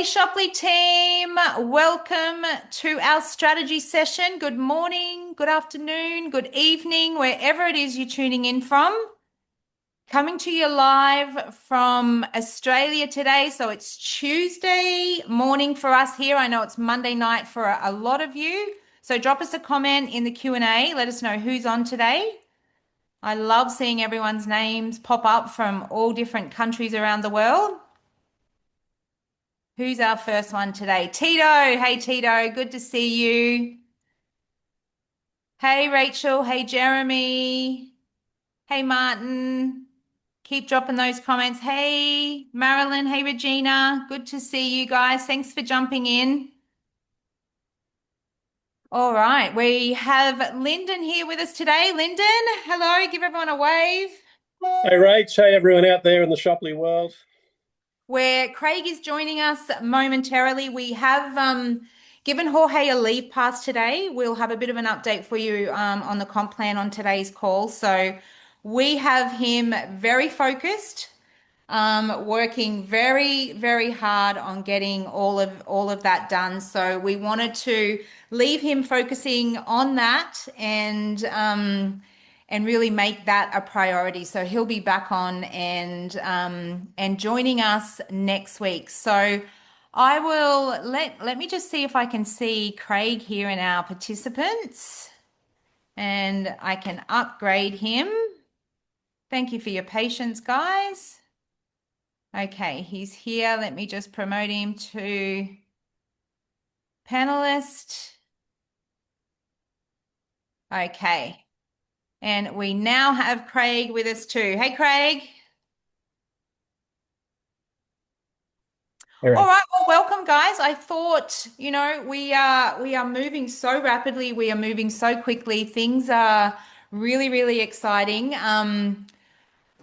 Shopley team, welcome to our strategy session. Good morning, good afternoon, good evening, wherever it is you're tuning in from. Coming to you live from Australia today. So it's Tuesday morning for us here. I know it's Monday night for a lot of you. So drop us a comment in the Q&A. Let us know who's on today. I love seeing everyone's names pop up from all different countries around the world. Who's our first one today? Tito. Hey, Tito. Good to see you. Hey, Rachel. Hey, Jeremy. Hey, Martin. Keep dropping those comments. Hey, Marilyn. Hey, Regina. Good to see you guys. Thanks for jumping in. All right. We have Lyndon here with us today. Lyndon, hello. Give everyone a wave. Hey, Rach. Hey, everyone out there in the Shopley world. Where Craig is joining us momentarily. We have given Jorge a leave pass today. We'll have a bit of an update for you on the comp plan on today's call. So we have him very focused, working very, very hard on getting all of that done. So we wanted to leave him focusing on that and really make that a priority. So he'll be back on and joining us next week. So I will let me just see if I can see Craig here in our participants and I can upgrade him. Thank you for your patience, guys. Okay, he's here. Let me just promote him to panelist. Okay. And we now have Craig with us too. Hey, Craig. All right. All right, well, welcome, guys. I thought, we are moving so rapidly. We are moving so quickly. Things are really, really exciting.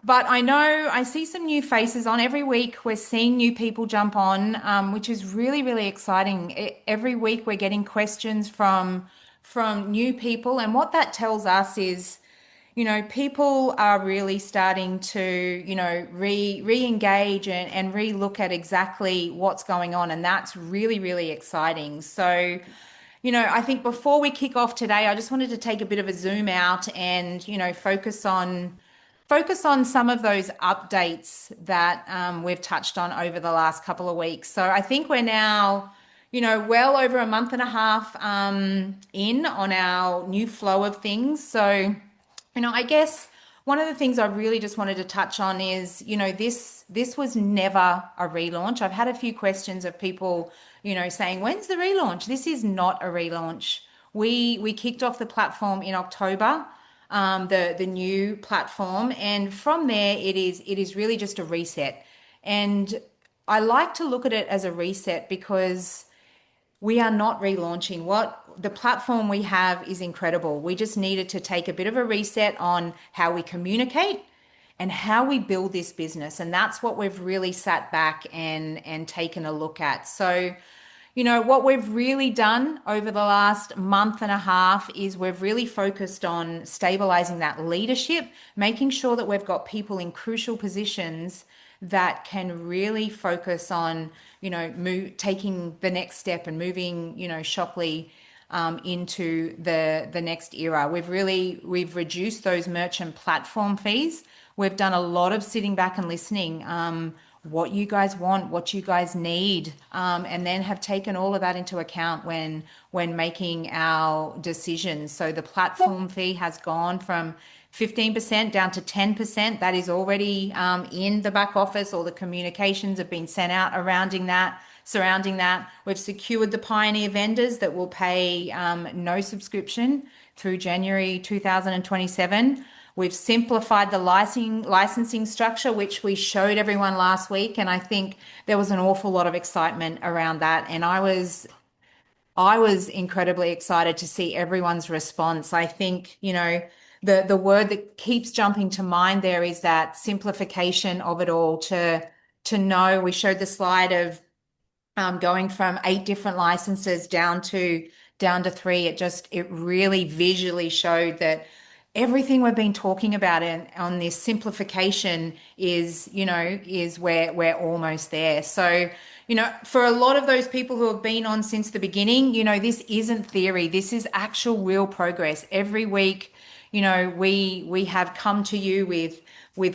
But I know I see some new faces on every week. We're seeing new people jump on, which is really, really exciting. Every week we're getting questions from new people, and what that tells us is people are really starting to, re-engage and re-look at exactly what's going on. And that's really, really exciting. So, I think before we kick off today, I just wanted to take a bit of a zoom out and, focus on some of those updates that we've touched on over the last couple of weeks. So I think we're now, well over a month and a half in on our new flow of things. So I guess one of the things I really just wanted to touch on is, this was never a relaunch. I've had a few questions of people, saying, when's the relaunch? This is not a relaunch. We kicked off the platform in October, the new platform, and from there it is really just a reset. And I like to look at it as a reset because we are not relaunching. What the platform we have is incredible. We just needed to take a bit of a reset on how we communicate and how we build this business. And that's what we've really sat back and taken a look at. So, what we've really done over the last month and a half is we've really focused on stabilizing that leadership, making sure that we've got people in crucial positions that can really focus on, taking the next step and moving, Shopley into the next era. We've reduced those merchant platform fees. We've done a lot of sitting back and listening, what you guys want, what you guys need, and then have taken all of that into account when making our decisions. So the platform fee has gone from 15% down to 10%. That is already in the back office. All the communications have been sent out surrounding that. We've secured the pioneer vendors that will pay no subscription through January 2027. We've simplified the licensing structure, which we showed everyone last week, and I think there was an awful lot of excitement around that. And I was incredibly excited to see everyone's response. I think, the word that keeps jumping to mind there is that simplification of it all to know. We showed the slide of going from 8 different licenses down to 3. It really visually showed that everything we've been talking about on this simplification is we're almost there. So, for a lot of those people who have been on since the beginning, this isn't theory. This is actual real progress. Every week, we have come to you with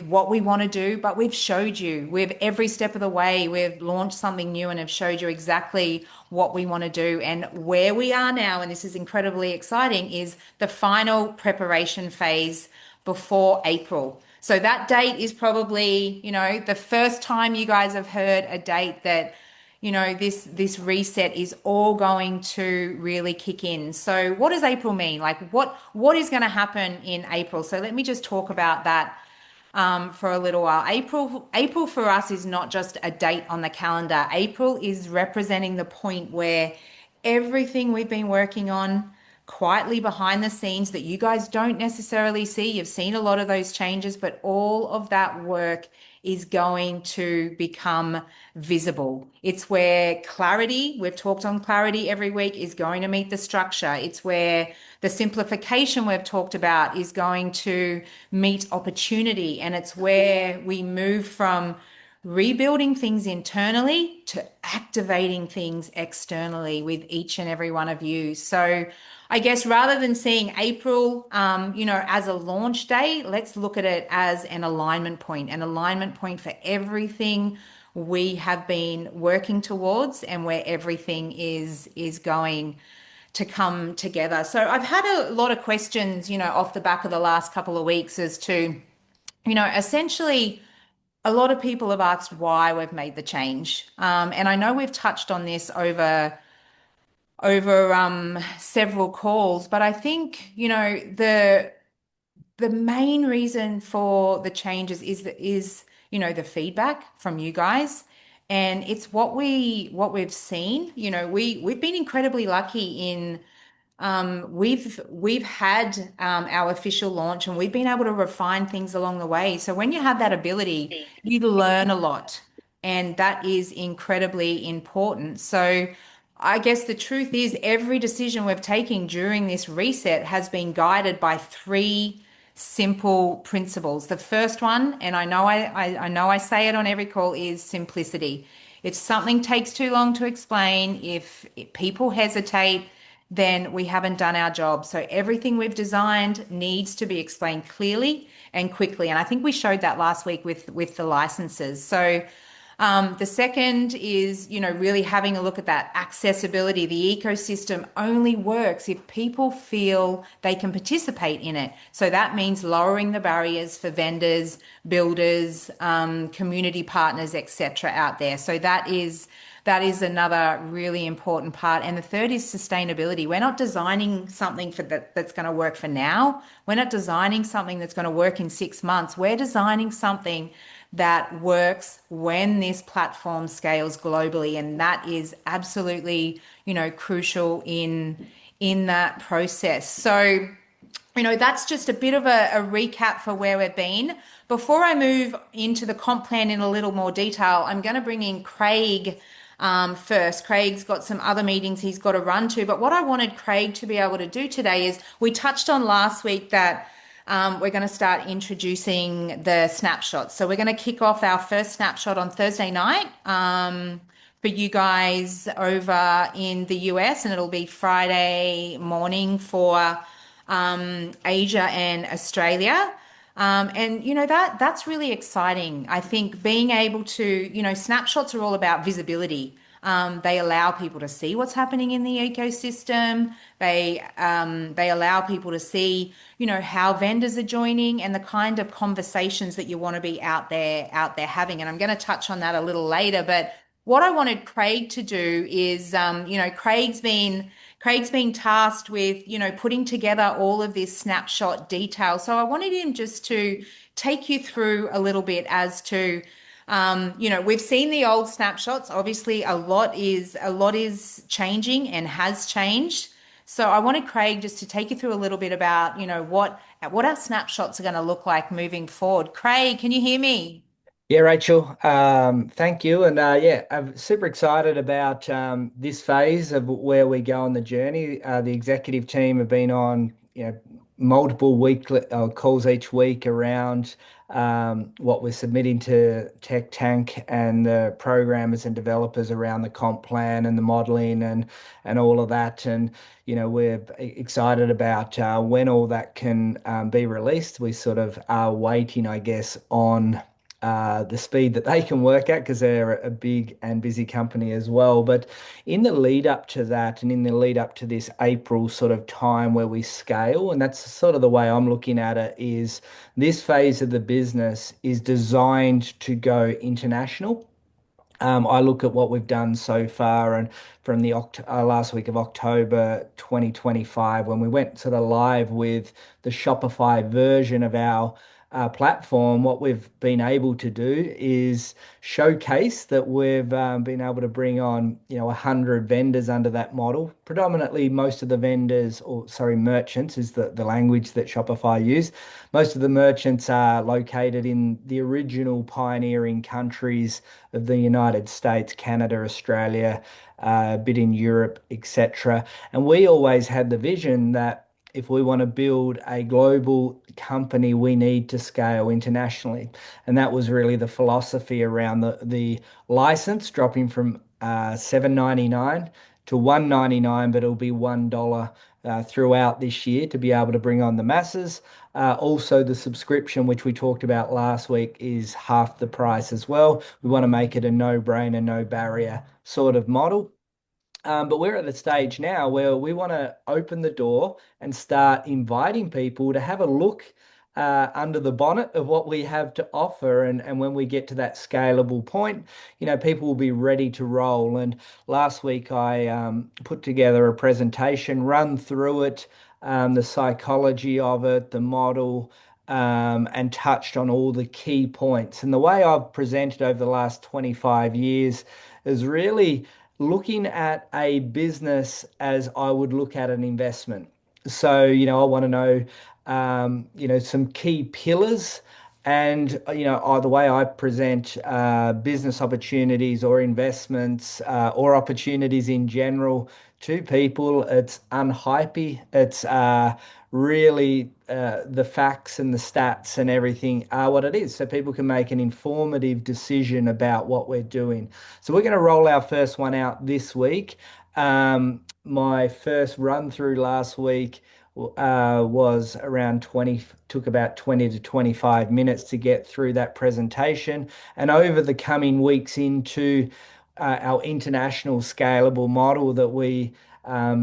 what we want to do, but we've showed you with every step of the way, we've launched something new and have showed you exactly what we want to do. And where we are now, and this is incredibly exciting, is the final preparation phase before April. So that date is probably, the first time you guys have heard a date that, this reset is all going to really kick in. So what does April mean? Like what is going to happen in April? So let me just talk about that for a little while. April for us is not just a date on the calendar. April is representing the point where everything we've been working on quietly behind the scenes that you guys don't necessarily see. You've seen a lot of those changes, but all of that work is going to become visible. It's where clarity, we've talked on clarity every week, is going to meet the structure. It's where the simplification we've talked about is going to meet opportunity. And it's where we move from rebuilding things internally to activating things externally with each and every one of you. So I guess rather than seeing April, as a launch day, let's look at it as an alignment point for everything we have been working towards and where everything is going to come together. So I've had a lot of questions, off the back of the last couple of weeks as to, essentially a lot of people have asked why we've made the change. And I know we've touched on this over several calls, but I think, the main reason for the changes is the feedback from you guys. And it's what we've seen. We've been incredibly lucky in we've had our official launch and we've been able to refine things along the way. So when you have that ability, you learn a lot, and that is incredibly important. So I guess the truth is every decision we've taken during this reset has been guided by three simple principles. The first one, and I know I say it on every call, is simplicity. If something takes too long to explain, if people hesitate, then we haven't done our job. So everything we've designed needs to be explained clearly and quickly. And I think we showed that last week with the licenses. So the second is, really having a look at that accessibility. The ecosystem only works if people feel they can participate in it. So that means lowering the barriers for vendors, builders, community partners, etc. out there. So that is another really important part. And the third is sustainability. We're not designing something that's going to work for now. We're not designing something that's going to work in 6 months. We're designing something that works when this platform scales globally. And that is absolutely, crucial in that process. So, that's just a bit of a recap for where we've been. Before I move into the comp plan in a little more detail, I'm going to bring in Craig first. Craig's got some other meetings he's got to run to. But what I wanted Craig to be able to do today is we touched on last week that we're going to start introducing the snapshots. So we're going to kick off our first snapshot on Thursday night for you guys over in the US, and it'll be Friday morning for Asia and Australia. And that's really exciting. I think being able to, snapshots are all about visibility. They allow people to see what's happening in the ecosystem. They allow people to see, how vendors are joining and the kind of conversations that you want to be out there having. And I'm going to touch on that a little later. But what I wanted Craig to do is, Craig's been tasked with, putting together all of this snapshot detail. So I wanted him just to take you through a little bit as to, we've seen the old snapshots. Obviously, a lot is changing and has changed. So I wanted Craig just to take you through a little bit about, what our snapshots are going to look like moving forward. Craig, can you hear me? Yeah, Rachel, thank you. And yeah, I'm super excited about this phase of where we go on the journey. The executive team have been on, multiple weekly calls each week around what we're submitting to Tech Tank and the programmers and developers around the comp plan and the modeling and all of that. And we're excited about when all that can be released. We sort of are waiting, I guess, on the speed that they can work at because they're a big and busy company as well. But in the lead up to that and in the lead up to this April sort of time where we scale, and that's sort of the way I'm looking at it, is this phase of the business is designed to go international. I look at what we've done so far, and from the last week of October 2025, when we went sort of live with the Shopify version of our platform, what we've been able to do is showcase that we've been able to bring on, 100 vendors under that model. Predominantly, most of the vendors, or sorry, merchants is the language that Shopify use. Most of the merchants are located in the original pioneering countries of the United States, Canada, Australia, a bit in Europe, etc. And we always had the vision that if we want to build a global company, we need to scale internationally. And that was really the philosophy around the license dropping from $7.99 to $1.99, but it'll be $1 throughout this year to be able to bring on the masses. Also, the subscription, which we talked about last week, is half the price as well. We want to make it a no-brainer, no barrier sort of model. But we're at the stage now where we want to open the door and start inviting people to have a look under the bonnet of what we have to offer. And when we get to that scalable point, people will be ready to roll. And last week I put together a presentation, run through it, the psychology of it, the model, and touched on all the key points. And the way I've presented over the last 25 years is really looking at a business as I would look at an investment. So, I want to know, some key pillars and, the way I present business opportunities or investments or opportunities in general to people. It's unhypey. It's really the facts and the stats and everything are what it is. So people can make an informative decision about what we're doing. So we're going to roll our first one out this week. My first run through last week was around 20, took about 20 to 25 minutes to get through that presentation. And over the coming weeks into our international scalable model that we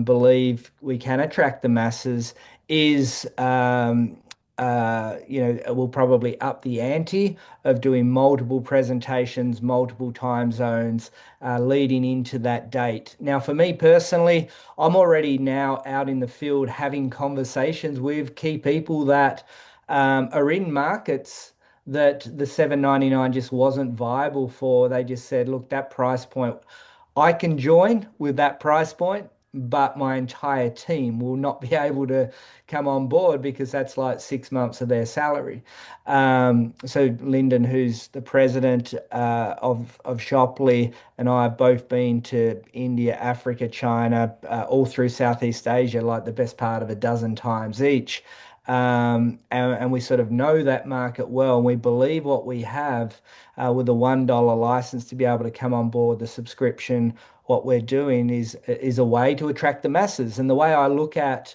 believe we can attract the masses is we'll probably up the ante of doing multiple presentations, multiple time zones, leading into that date. Now, for me personally, I'm already now out in the field having conversations with key people that are in markets that the 7.99 just wasn't viable for. They just said, look, that price point, I can join with that price point, but my entire team will not be able to come on board because that's like 6 months of their salary. So Lyndon, who's the president of Shoply, and I have both been to India, Africa, China, all through Southeast Asia, like the best part of a dozen times each. And we sort of know that market well, and we believe what we have with a $1 license to be able to come on board the subscription. What we're doing is a way to attract the masses. And the way I look at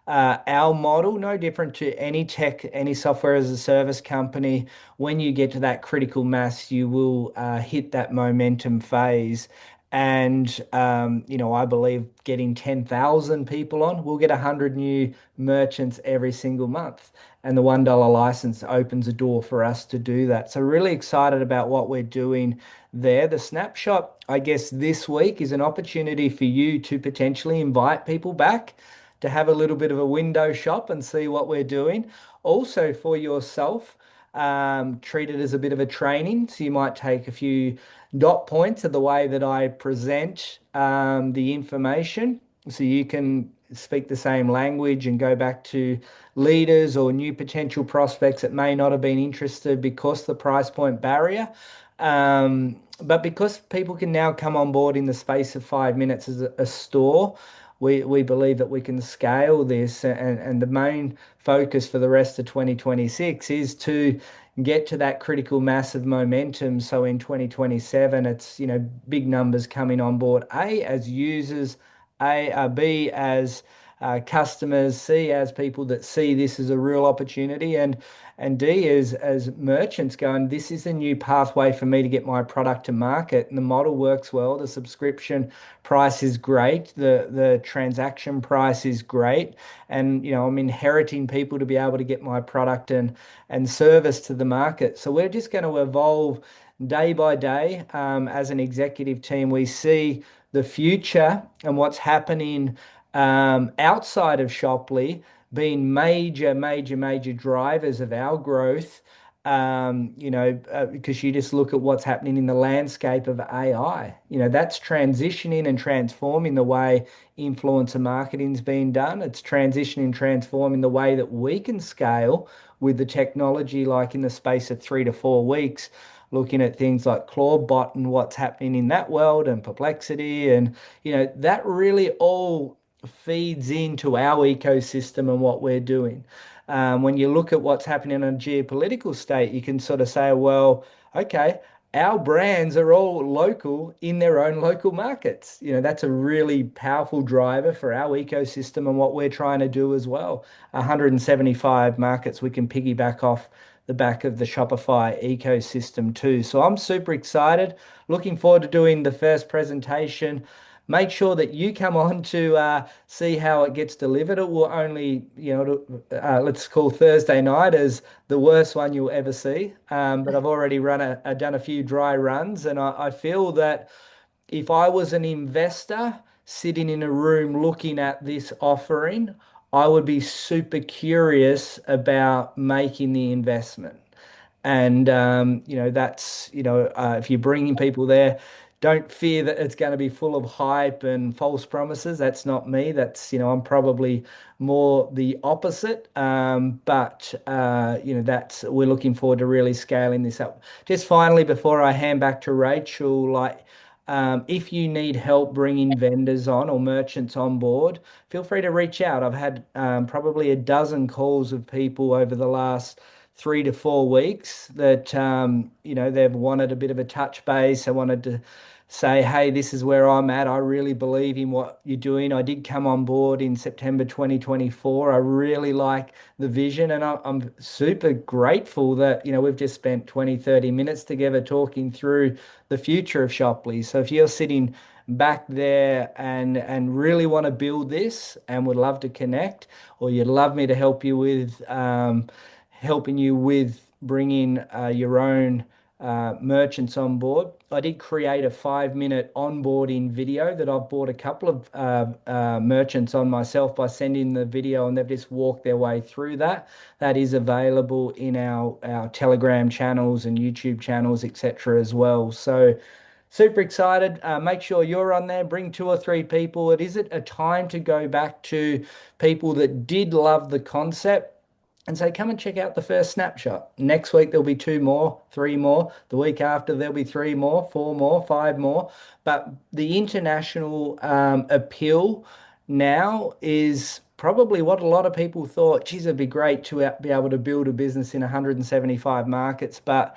our model, no different to any tech, any software as a service company, when you get to that critical mass, you will hit that momentum phase. And, I believe getting 10,000 people on, we'll get 100 new merchants every single month. And the $1 license opens a door for us to do that. So, really excited about what we're doing there. The snapshot, I guess, this week is an opportunity for you to potentially invite people back to have a little bit of a window shop and see what we're doing. Also, for yourself, treat it as a bit of a training. So you might take a few dot points of the way that I present the information so you can speak the same language and go back to leaders or new potential prospects that may not have been interested because the price point barrier. But because people can now come on board in the space of 5 minutes as a store, we believe that we can scale this, and the main focus for the rest of 2026 is to get to that critical mass of momentum. So in 2027, it's, big numbers coming on board, A, as users, B, as customers, C, as people that see this as a real opportunity, and D, as merchants going, this is a new pathway for me to get my product to market. And the model works well. The subscription price is great. The transaction price is great. And, I'm inheriting people to be able to get my product and service to the market. So we're just going to evolve day by day. As an executive team, we see the future and what's happening outside of Shopply being major drivers of our growth. Because you just look at what's happening in the landscape of AI. That's transitioning and transforming the way influencer marketing's being done. It's transitioning, transforming the way that we can scale with the technology, like in the space of 3 to 4 weeks, looking at things like Clawbot and what's happening in that world, and Perplexity, and that really all feeds into our ecosystem and what we're doing. When you look at what's happening in a geopolitical state, you can sort of say, well, okay, our brands are all local in their own local markets. That's a really powerful driver for our ecosystem and what we're trying to do as well. 175 markets we can piggyback off the back of the Shopify ecosystem too. So I'm super excited, looking forward to doing the first presentation. Make sure that you come on to see how it gets delivered. It will only, let's call Thursday night as the worst one you'll ever see. But I've already done a few dry runs, and I feel that if I was an investor sitting in a room looking at this offering, I would be super curious about making the investment. And that's, if you're bringing people there, don't fear that it's going to be full of hype and false promises. That's not me. That's, I'm probably more the opposite. But that's, we're looking forward to really scaling this up. Just finally, before I hand back to Rachel, if you need help bringing vendors on or merchants on board, feel free to reach out. I've had probably a dozen calls of people over the last 3 to 4 weeks that they've wanted a bit of a touch base. I wanted to say, hey, this is where I'm at. I really believe in what you're doing. I did come on board in September 2024. I really like the vision, and I'm super grateful that we've just spent 20-30 minutes together talking through the future of Shopply. So if you're sitting back there and really want to build this and would love to connect, or you'd love me to help you with helping you with bringing your own merchants on board, I did create a 5-minute onboarding video that I've bought a couple of merchants on myself by sending the video, and they've just walked their way through that. That is available in our Telegram channels and YouTube channels, etc. as well. So super excited. Make sure you're on there. Bring 2 or 3 people. It is a time to go back to people that did love the concept and say, come and check out the first snapshot. Next week, there'll be 2 more, 3 more. The week after, there'll be 3 more, 4 more, 5 more. But the international appeal now is probably what a lot of people thought, geez, it'd be great to be able to build a business in 175 markets. But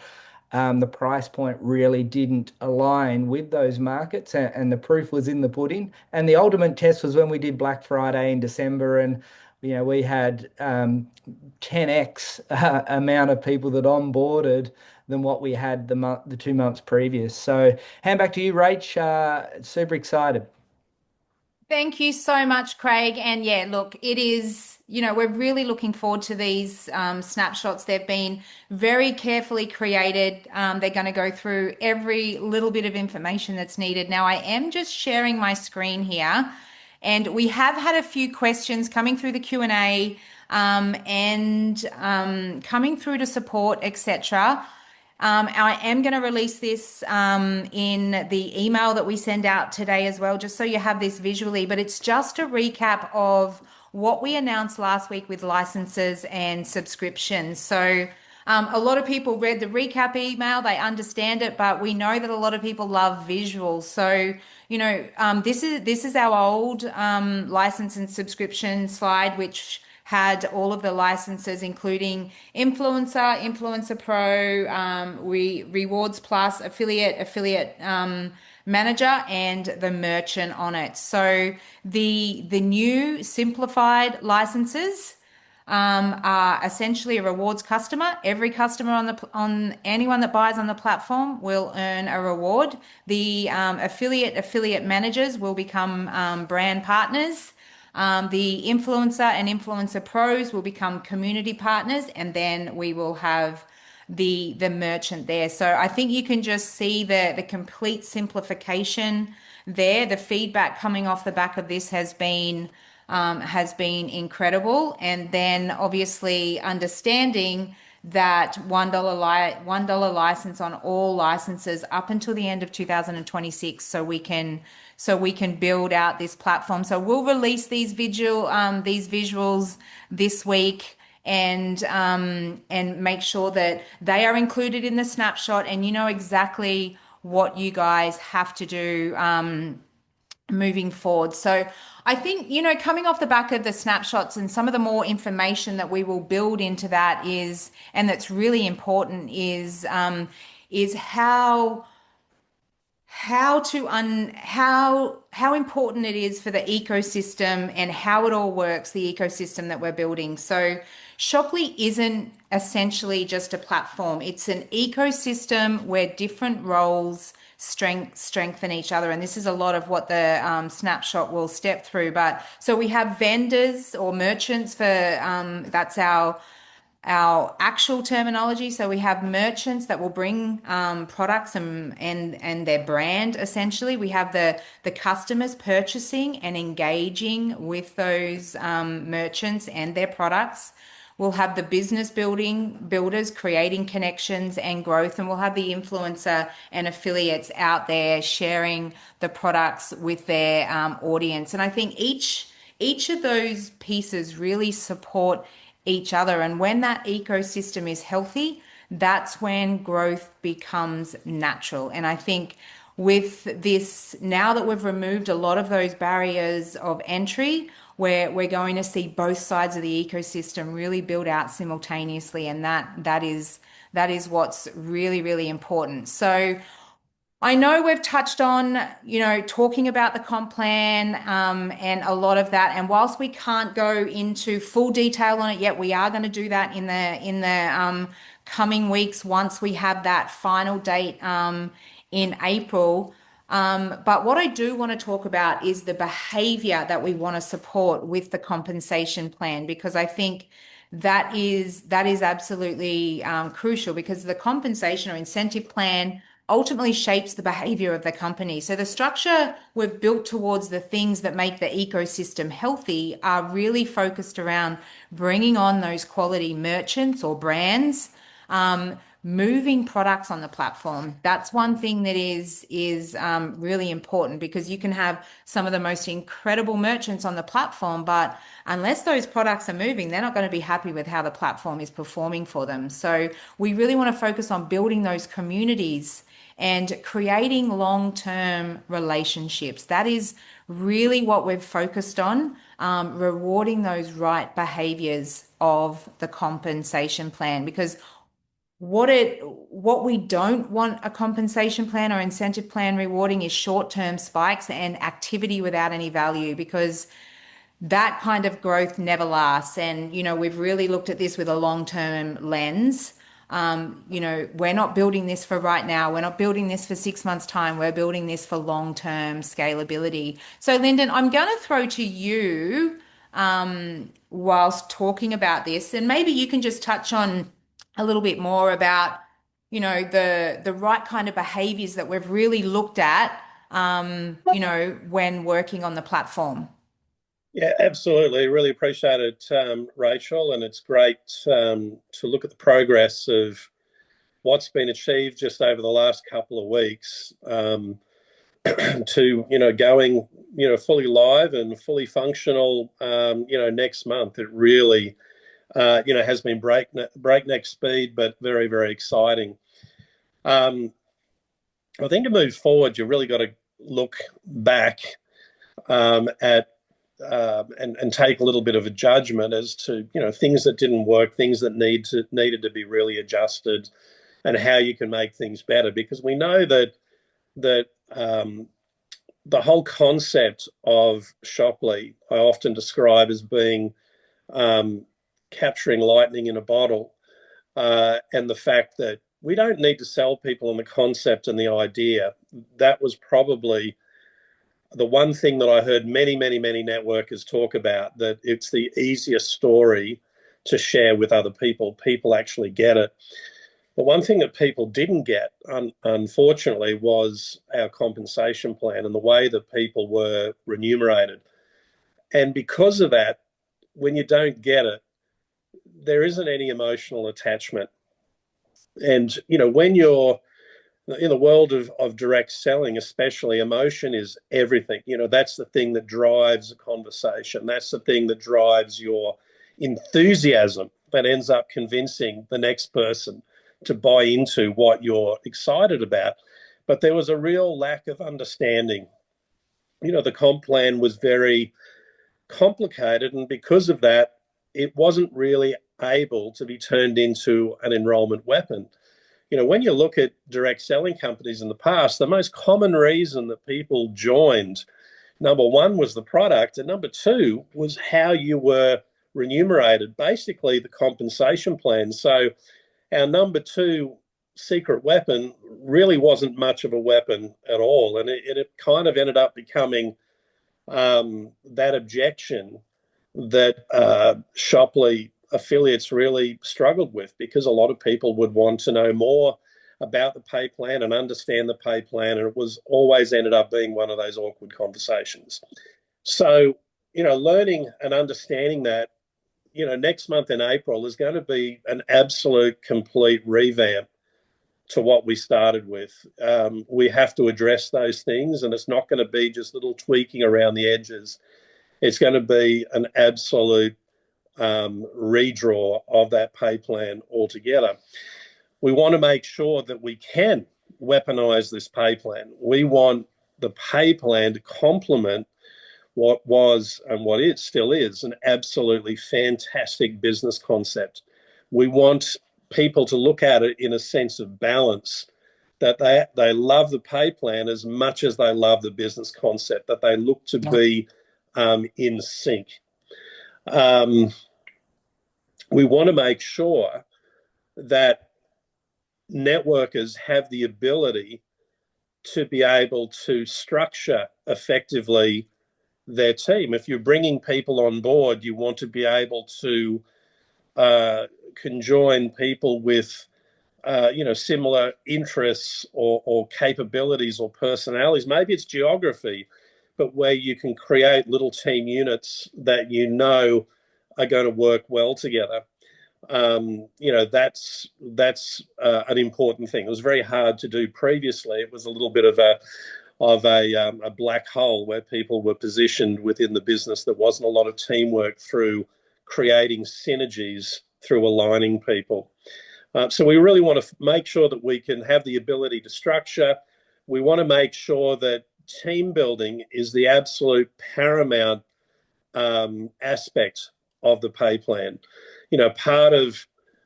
the price point really didn't align with those markets, and the proof was in the pudding. And the ultimate test was when we did Black Friday in December, and we had 10x amount of people that onboarded than what we had the 2 months previous. So hand back to you, Rach. Super excited. Thank you so much, Craig. And yeah, look, it is, we're really looking forward to these snapshots. They've been very carefully created. They're going to go through every little bit of information that's needed. Now, I am just sharing my screen here, and we have had a few questions coming through the Q&A and coming through to support, etc. I am going to release this in the email that we send out today as well, just so you have this visually. But it's just a recap of what we announced last week with licenses and subscriptions. So A lot of people read the recap email, they understand it, but we know that a lot of people love visuals. So, this is our old license and subscription slide, which had all of the licenses, including Influencer, Influencer Pro, Rewards Plus, Affiliate Manager, and the merchant on it. So the new simplified licenses are essentially a rewards customer. Every customer on anyone that buys on the platform will earn a reward. The affiliate managers will become brand partners. The influencer and influencer pros will become community partners, and then we will have the merchant there. So I think you can just see the complete simplification there. The feedback coming off the back of this has been incredible. And then obviously understanding that $1 license on all licenses up until the end of 2026, so we can build out this platform. So we'll release these visuals this week, and make sure that they are included in the snapshot, and you know exactly what you guys have to do moving forward. So I think, coming off the back of the snapshots and some of the more information that we will build into that and that's really important is how important it is for the ecosystem and how it all works, the ecosystem that we're building. So Shoply isn't essentially just a platform. It's an ecosystem where different roles strengthen each other. And this is a lot of what the snapshot will step through. But so we have vendors or merchants that's our actual terminology. So we have merchants that will bring products and their brand essentially. We have the customers purchasing and engaging with those merchants and their products. We'll have the business builders creating connections and growth, and we'll have the influencer and affiliates out there sharing the products with their audience. And I think each of those pieces really support each other. And when that ecosystem is healthy, that's when growth becomes natural. And I think with this, now that we've removed a lot of those barriers of entry, we're going to see both sides of the ecosystem really build out simultaneously, and that is what's really, really important. So I know we've touched on, talking about the comp plan and a lot of that. And whilst we can't go into full detail on it yet, we are going to do that in the coming weeks once we have that final date in April. But what I do want to talk about is the behavior that we want to support with the compensation plan, because I think that is absolutely crucial, because the compensation or incentive plan ultimately shapes the behavior of the company. So the structure we've built towards the things that make the ecosystem healthy are really focused around bringing on those quality merchants or brands, moving products on the platform. That's one thing that is really important, because you can have some of the most incredible merchants on the platform, but unless those products are moving, they're not going to be happy with how the platform is performing for them. So we really want to focus on building those communities and creating long-term relationships. That is really what we've focused on, rewarding those right behaviors of the compensation plan. Because what we don't want a compensation plan or incentive plan rewarding is short-term spikes and activity without any value, because that kind of growth never lasts. And, we've really looked at this with a long-term lens. We're not building this for right now. We're not building this for 6 months' time. We're building this for long-term scalability. So, Lyndon, I'm going to throw to you whilst talking about this, and maybe you can just touch on a little bit more about, the right kind of behaviors that we've really looked at, when working on the platform. Yeah, absolutely. Really appreciate it, Rachel. And it's great to look at the progress of what's been achieved just over the last couple of weeks to, going, fully live and fully functional, next month. It really has been breakneck speed, but very, very exciting. I think to move forward, you've really got to look back at and take a little bit of a judgment as to things that didn't work, things that needed to be really adjusted, and how you can make things better. Because we know that the whole concept of Shopply I often describe as being capturing lightning in a bottle, and the fact that we don't need to sell people on the concept and the idea. That was probably the one thing that I heard many, many, many networkers talk about, that it's the easiest story to share with other people. People actually get it. The one thing that people didn't get, unfortunately, was our compensation plan and the way that people were remunerated. And because of that, when you don't get it, there isn't any emotional attachment. And, when you're in the world of direct selling, especially, emotion is everything. That's the thing that drives a conversation. That's the thing that drives your enthusiasm that ends up convincing the next person to buy into what you're excited about. But there was a real lack of understanding. The comp plan was very complicated, and because of that, it wasn't really able to be turned into an enrollment weapon. When you look at direct selling companies in the past, the most common reason that people joined, number one, was the product, and number two was how you were remunerated, basically the compensation plan. So our number two secret weapon really wasn't much of a weapon at all, and it kind of ended up becoming that objection that Shopply affiliates really struggled with, because a lot of people would want to know more about the pay plan and understand the pay plan, and it was always ended up being one of those awkward conversations. So, learning and understanding that, next month in April is going to be an absolute complete revamp to what we started with. We have to address those things, and it's not going to be just little tweaking around the edges. It's going to be an absolute redraw of that pay plan altogether. We want to make sure that we can weaponize this pay plan. We want the pay plan to complement what was and what it still is an absolutely fantastic business concept. We want people to look at it in a sense of balance, that they love the pay plan as much as they love the business concept, that they look to be in sync. We want to make sure that networkers have the ability to be able to structure effectively their team. If you're bringing people on board, you want to be able to conjoin people with similar interests or capabilities or personalities. Maybe it's geography, but where you can create little team units that are going to work well together. That's an important thing. It was very hard to do previously. It was a little bit of a black hole where people were positioned within the business. There wasn't a lot of teamwork through creating synergies through aligning people. So we really want to make sure that we can have the ability to structure. We want to make sure that team building is the absolute paramount aspect of the pay plan. Part of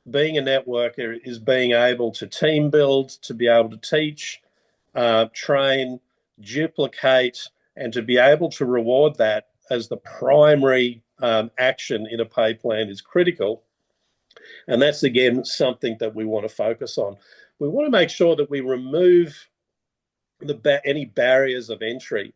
being a networker is being able to team build, to be able to teach, train, duplicate, and to be able to reward that as the primary action in a pay plan is critical. And that's, again, something that we want to focus on. We want to make sure that we remove any barriers of entry.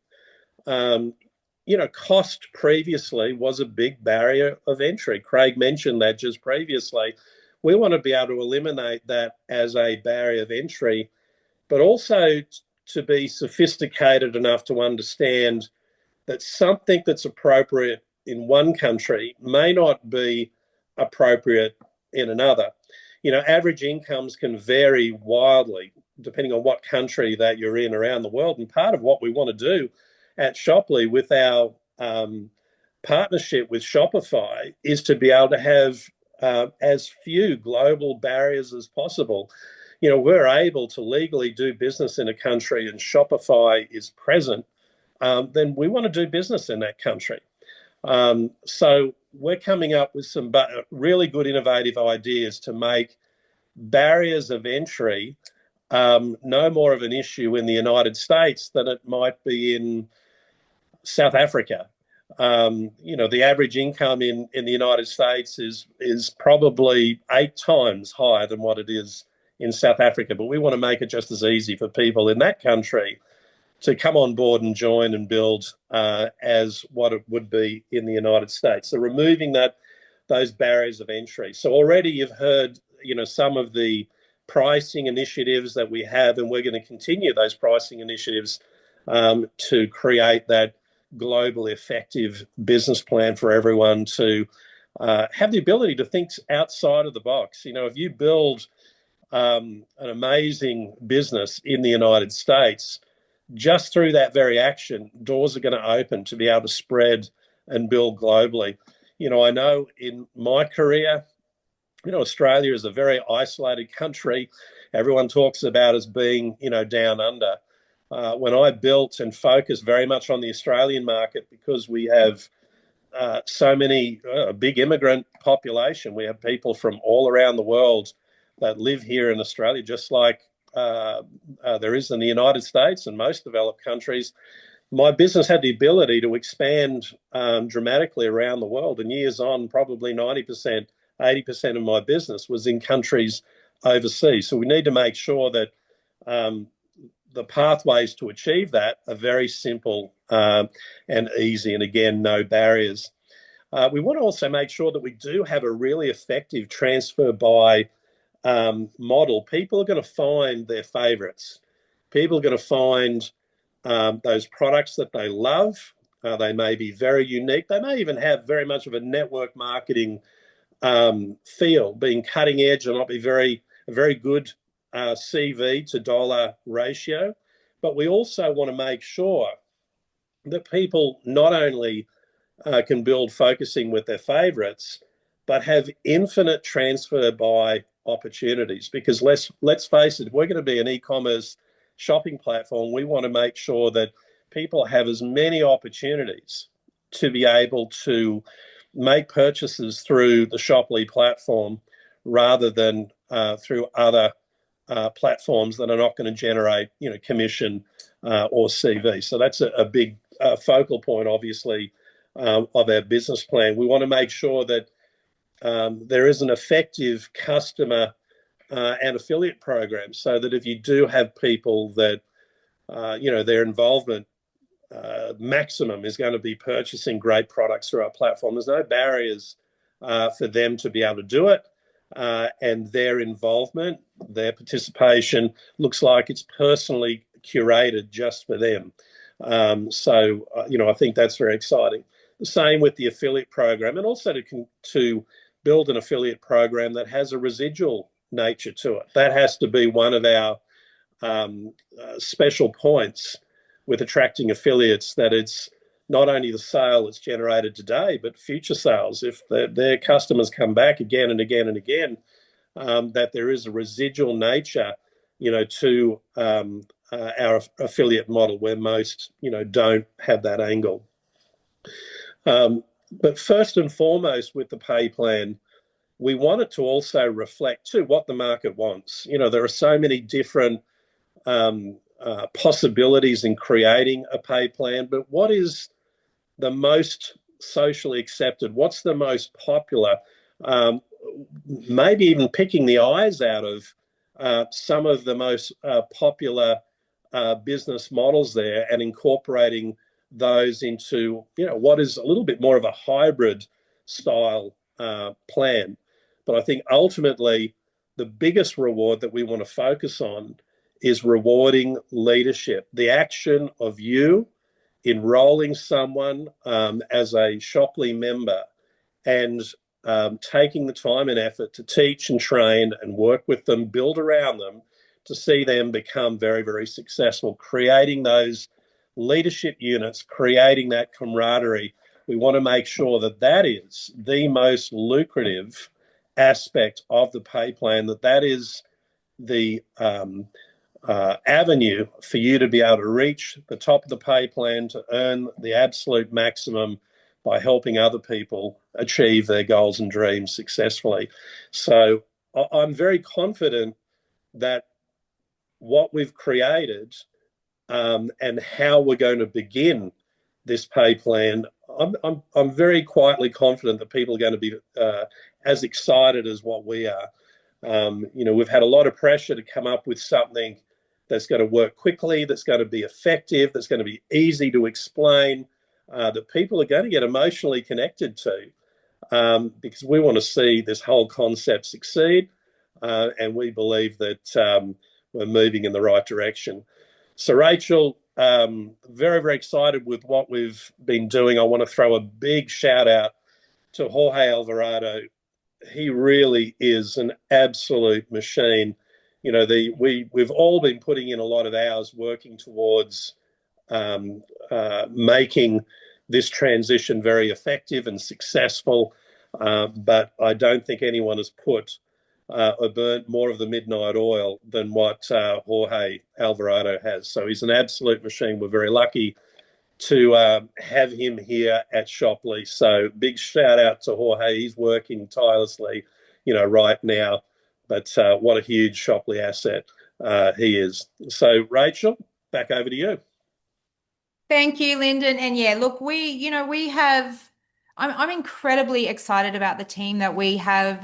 Cost previously was a big barrier of entry. Craig mentioned that just previously. We want to be able to eliminate that as a barrier of entry, but also to be sophisticated enough to understand that something that's appropriate in one country may not be appropriate in another. Average incomes can vary wildly depending on what country that you're in around the world. And part of what we want to do at Shopply with our partnership with Shopify is to be able to have as few global barriers as possible. We're able to legally do business in a country and Shopify is present, then we want to do business in that country. So we're coming up with some really good innovative ideas to make barriers of entry no more of an issue in the United States than it might be in South Africa. The average income in the United States is probably 8 times higher than what it is in South Africa, but we want to make it just as easy for people in that country to come on board and join and build as what it would be in the United States. So removing those barriers of entry. So already you've heard, some of the pricing initiatives that we have, and we're going to continue those pricing initiatives to create that global effective business plan for everyone to have the ability to think outside of the box. If you build an amazing business in the United States, just through that very action, doors are going to open to be able to spread and build globally. I know in my career, Australia is a very isolated country. Everyone talks about us being, down under. When I built and focused very much on the Australian market, because we have so many big immigrant population, we have people from all around the world that live here in Australia, just like there is in the United States and most developed countries. My business had the ability to expand dramatically around the world, and years on, probably 90%, 80% of my business was in countries overseas. So we need to make sure that the pathways to achieve that are very simple and easy, and again, no barriers. We want to also make sure that we do have a really effective transfer by model. People are going to find their favorites. People are going to find those products that they love. They may be very unique. They may even have very much of a network marketing feel, being cutting edge and not be very good CV to dollar ratio. But we also want to make sure that people not only can build focusing with their favorites, but have infinite transfer by opportunities. Because let's face it, if we're going to be an e-commerce shopping platform, we want to make sure that people have as many opportunities to be able to make purchases through the Shoply platform rather than through other platforms that are not going to generate, commission or CV. So that's a big focal point, obviously, of our business plan. We want to make sure that there is an effective customer and affiliate program, so that if you do have people that, their involvement maximum is going to be purchasing great products through our platform, there's no barriers for them to be able to do it. And their involvement, their participation looks like it's personally curated just for them. So I think that's very exciting. The same with the affiliate program, and also to build an affiliate program that has a residual nature to it. That has to be one of our special points with attracting affiliates, that it's not only the sale that's generated today, but future sales. If their customers come back again and again and again, that there is a residual nature, to our affiliate model, where most, don't have that angle. But first and foremost, with the pay plan, we want it to also reflect too what the market wants. There are so many different possibilities in creating a pay plan, but what is the most socially accepted? What's the most popular? Maybe even picking the eyes out of some of the most popular business models there, and incorporating those into what is a little bit more of a hybrid style plan. But I think ultimately the biggest reward that we want to focus on is rewarding leadership, the action of you enrolling someone as a Shoply member, and taking the time and effort to teach and train and work with them, build around them, to see them become very, very successful, creating those leadership units, creating that camaraderie. We want to make sure that that is the most lucrative aspect of the pay plan, that is the avenue for you to be able to reach the top of the pay plan, to earn the absolute maximum by helping other people achieve their goals and dreams successfully. So I'm very confident that what we've created and how we're going to begin this pay plan, I'm very quietly confident that people are going to be as excited as what we are. We've had a lot of pressure to come up with something that's going to work quickly, that's going to be effective, that's going to be easy to explain, that people are going to get emotionally connected to, because we want to see this whole concept succeed, and we believe that we're moving in the right direction. So, Rachel, very, very excited with what we've been doing. I want to throw a big shout out to Jorge Alvarado. He really is an absolute machine. We've all been putting in a lot of hours working towards making this transition very effective and successful, but I don't think anyone has put or burnt more of the midnight oil than what Jorge Alvarado has. So he's an absolute machine. We're very lucky to have him here at Shopley. So big shout out to Jorge. He's working tirelessly, right now. But what a huge Shopley asset he is. So Rachel, back over to you. Thank you, Lyndon. And yeah, look, we have, I'm incredibly excited about the team that we have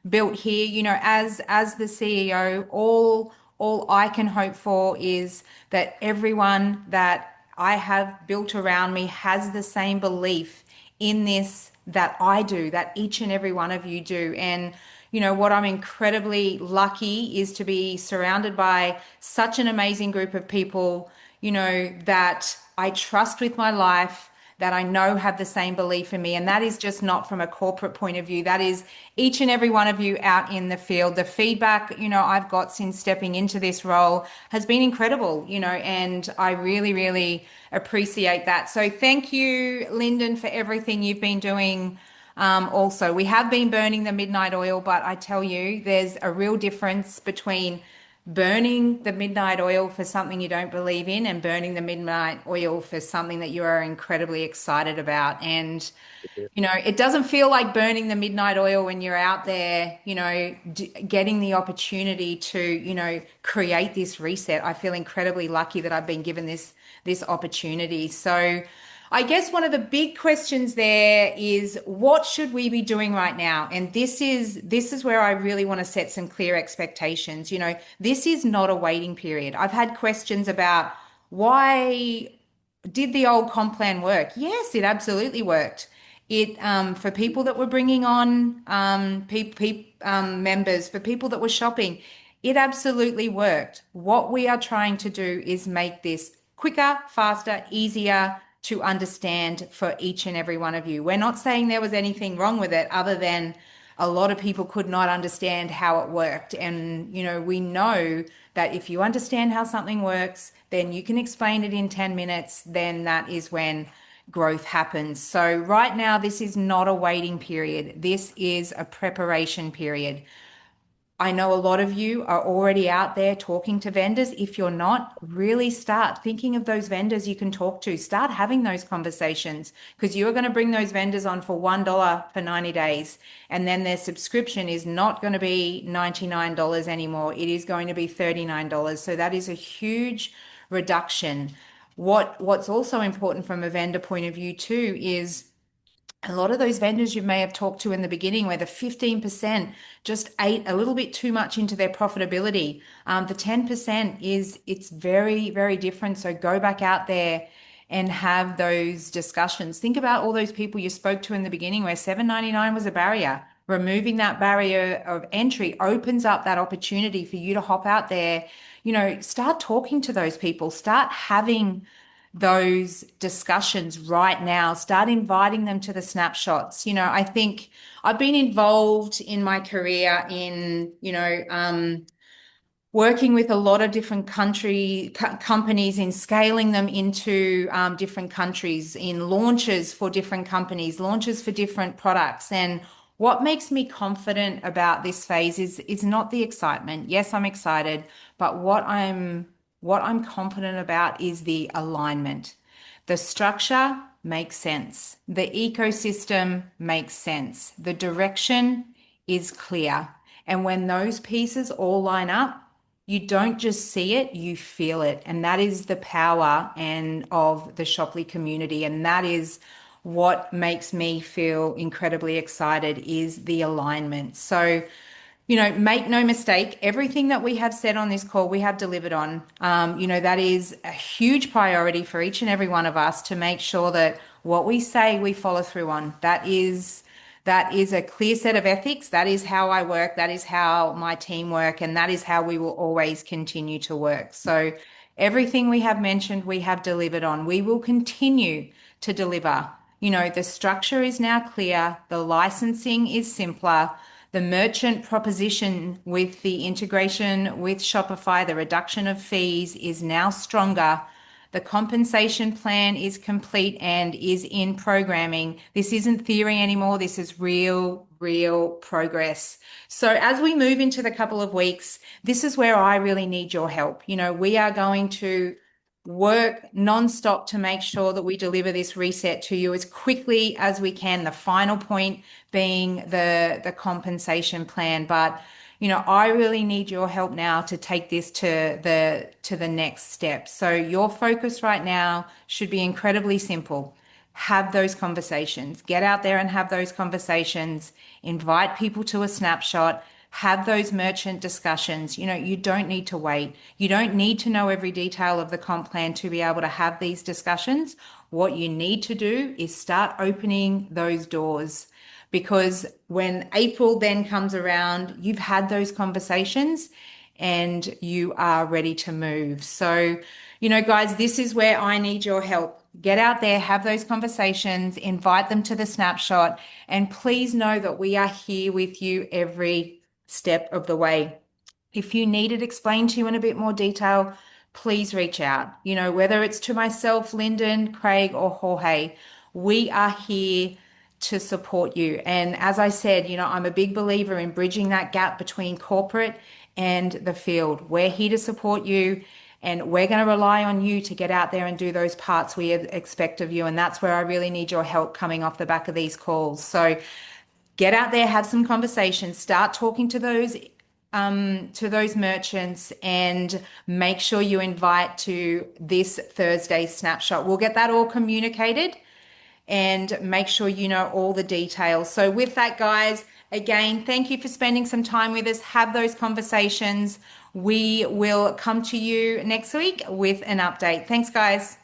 built here. As the CEO, all I can hope for is that everyone that I have built around me has the same belief in this that I do, that each and every one of you do. And what I'm incredibly lucky is to be surrounded by such an amazing group of people, that I trust with my life, that I know have the same belief in me. And that is just not from a corporate point of view. That is each and every one of you out in the field. The feedback, I've got since stepping into this role has been incredible, and I really, really appreciate that. So thank you, Lyndon, for everything you've been doing. Also, we have been burning the midnight oil, but I tell you, there's a real difference between burning the midnight oil for something you don't believe in and burning the midnight oil for something that you are incredibly excited about. And, it doesn't feel like burning the midnight oil when you're out there, getting the opportunity to, create this reset. I feel incredibly lucky that I've been given this opportunity. So I guess one of the big questions there is, what should we be doing right now? And this is where I really want to set some clear expectations. This is not a waiting period. I've had questions about, why did the old comp plan work? Yes, it absolutely worked. It for people that were bringing on members, for people that were shopping, it absolutely worked. What we are trying to do is make this quicker, faster, easier to understand for each and every one of you. We're not saying there was anything wrong with it, other than a lot of people could not understand how it worked. And, we know that if you understand how something works, then you can explain it in 10 minutes, then that is when growth happens. So right now, this is not a waiting period. This is a preparation period. I know a lot of you are already out there talking to vendors. If you're not, really start thinking of those vendors you can talk to. Start having those conversations, because you're going to bring those vendors on for $1 for 90 days. And then their subscription is not going to be $99 anymore. It is going to be $39. So that is a huge reduction. What's also important from a vendor point of view too is, a lot of those vendors you may have talked to in the beginning, where the 15% just ate a little bit too much into their profitability. The 10% it's very, very different. So go back out there and have those discussions. Think about all those people you spoke to in the beginning where $7.99 was a barrier. Removing that barrier of entry opens up that opportunity for you to hop out there. Start talking to those people. Start having those discussions right now. Start inviting them to the snapshots. I think I've been involved in my career in, working with a lot of different companies in scaling them into different countries, in launches for different companies, launches for different products. And what makes me confident about this phase is not the excitement. Yes, I'm excited, but what I'm confident about is the alignment. The structure makes sense. The ecosystem makes sense. The direction is clear. And when those pieces all line up, you don't just see it, you feel it. And that is the power and of the Shopley community. And that is what makes me feel incredibly excited is the alignment. So, make no mistake, everything that we have said on this call, we have delivered on. That is a huge priority for each and every one of us to make sure that what we say we follow through on. That is a clear set of ethics. That is how I work. That is how my team work. And that is how we will always continue to work. So everything we have mentioned, we have delivered on. We will continue to deliver. The structure is now clear. The licensing is simpler. The merchant proposition with the integration with Shopify, the reduction of fees is now stronger. The compensation plan is complete and is in programming. This isn't theory anymore. This is real, real progress. So as we move into the couple of weeks, this is where I really need your help. We are going to work nonstop to make sure that we deliver this reset to you as quickly as we can. The final point being the compensation plan. But I really need your help now to take this to the next step. So your focus right now should be incredibly simple. Have those conversations. Get out there and have those conversations. Invite people to a snapshot. Have those merchant discussions. You don't need to wait. You don't need to know every detail of the comp plan to be able to have these discussions. What you need to do is start opening those doors, because when April then comes around, you've had those conversations and you are ready to move. So, guys, this is where I need your help. Get out there, have those conversations, invite them to the snapshot, and please know that we are here with you every step of the way. If you need it explained to you in a bit more detail, please reach out. Whether it's to myself, Lyndon, Craig, or Jorge, we are here to support you. And as I said, I'm a big believer in bridging that gap between corporate and the field. We're here to support you, and we're going to rely on you to get out there and do those parts we expect of you. And that's where I really need your help coming off the back of these calls. So get out there, have some conversations, start talking to those merchants, and make sure you invite to this Thursday's snapshot. We'll get that all communicated and make sure you know all the details. So with that, guys, again, thank you for spending some time with us. Have those conversations. We will come to you next week with an update. Thanks, guys.